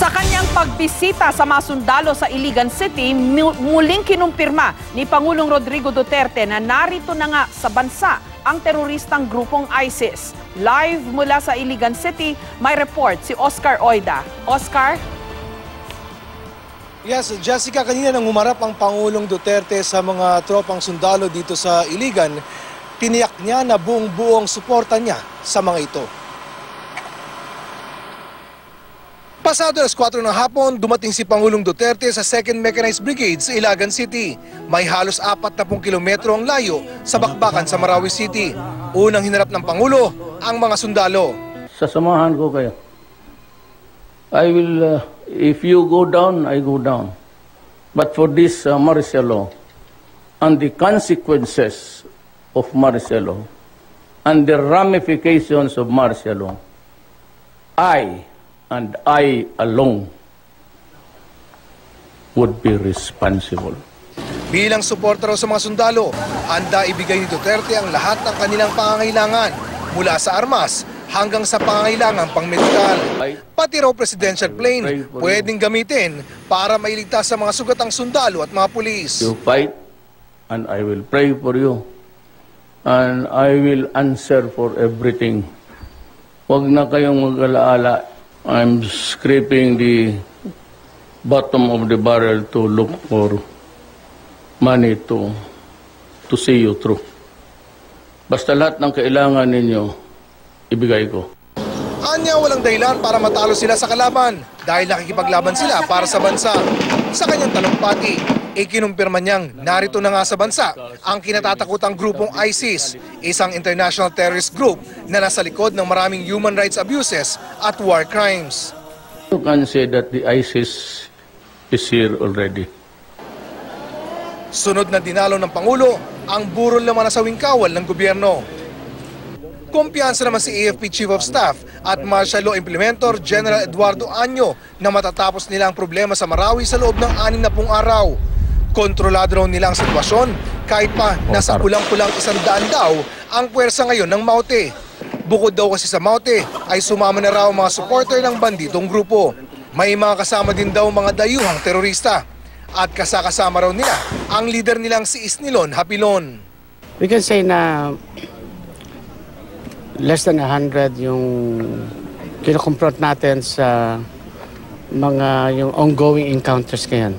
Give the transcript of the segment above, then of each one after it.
Sa kanyang pagbisita sa mga sundalo sa Iligan City, muling kinumpirma ni Pangulong Rodrigo Duterte na narito na nga sa bansa ang teroristang grupong ISIS. Live mula sa Iligan City, may report si Oscar Oida. Oscar? Yes, Jessica, kanina nang humarap ang Pangulong Duterte sa mga tropang sundalo dito sa Iligan, tiniyak niya na buong-buong suporta niya sa mga ito. Pasado alas 4 ng hapon, dumating si Pangulong Duterte sa 2nd Mechanized Brigade sa Ilagan City. May halos 40 kilometro ang layo sa bakbakan sa Marawi City. Unang hinarap ng Pangulo ang mga sundalo. Sasamahan ko kayo. I will, if you go down, I go down. But for this martial law and the consequences of martial law and the ramifications of martial law, I and I alone would be responsible. Bilang suporta raw sa mga sundalo, handa ibigay ni Duterte ang lahat ng kanilang pangangailangan mula sa armas hanggang sa pangangailangan pang-medikal. Pati raw presidential plane pwedeng gamitin para mailigtas sa mga sugatang sundalo at mga pulis. You fight and I will pray for you and I will answer for everything. Huwag na kayong mag-alaala. I'm scraping the bottom of the barrel to look for money to see you through. Basta lahat ng kailangan ninyo, ibigay ko. Anya walang dahilan para matalo sila sa kalaban dahil nakikipaglaban sila para sa bansa. Sa kanyang talumpati, ikinumpirma niyang narito na nga sa bansa ang kinatatakutang grupong ISIS, isang international terrorist group na nasa likod ng maraming human rights abuses at war crimes. You can say that the ISIS is here already. Sunod na dinalo ng Pangulo ang burol na manasawing kawal ng gobyerno. Kumpiyansa naman si AFP Chief of Staff at Martial Law Implementor General Eduardo Año na matatapos nila ang problema sa Marawi sa loob ng 60 araw. Kontrolado raw nila ang sitwasyon kahit pa nasa kulang-kulang 100 daw ang puwersa ngayon ng Maute. Bukod daw kasi sa Maute ay sumama na raw mga supporter ng banditong grupo. May mga kasama din daw mga dayuhang terorista at kasama raw nila ang leader nilang si Isnilon Hapilon. We can say na less than 100 yung kinukompront natin sa mga yung ongoing encounters ngayon.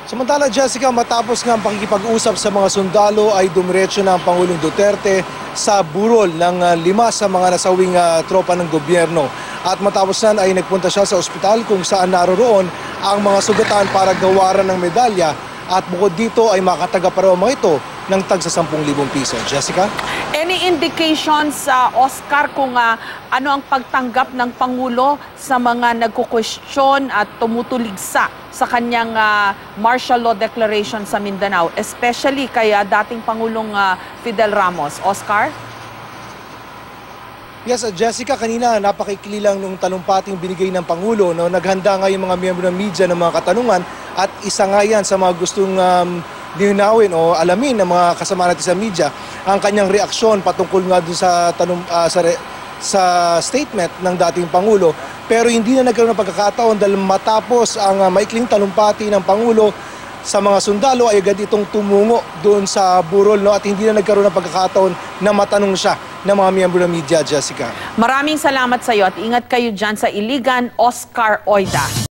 Samantala, Jessica, matapos nga ang pakikipag-usap sa mga sundalo ay dumiretso na ang Pangulong Duterte sa burol ng 5 sa mga nasawing tropa ng gobyerno. At matapos nan ay nagpunta siya sa ospital kung saan naroroon ang mga sugatan para gawaran ng medalya. At bukod dito ay makataga pa raw mga ito ng tagsa 10,000 piso. Jessica? Any indications, Oscar, kung ano ang pagtanggap ng Pangulo sa mga nagkukwestiyon at tumutuligsa sa kanyang martial law declaration sa Mindanao, especially kay dating Pangulong Fidel Ramos? Oscar? Yes, Jessica, kanina napakaikli lang nung talumpating binigay ng Pangulo. No? Naghanda nga yung mga miyembro ng media ng mga katanungan at isa nga yan sa mga gustong linawin o alamin ng mga kasama natin sa media ang kanyang reaksyon patungkol nga dun sa sa statement ng dating Pangulo. Pero hindi na nagkaroon ng pagkakataon dahil matapos ang maikling talumpati ng Pangulo sa mga sundalo ay agad itong tumungo doon sa burol, no? At hindi na nagkaroon ng pagkakataon na matanong siya ng mga miyembro ng media, Jessica. Maraming salamat sa iyo at ingat kayo dyan sa Iligan, Oscar Oida.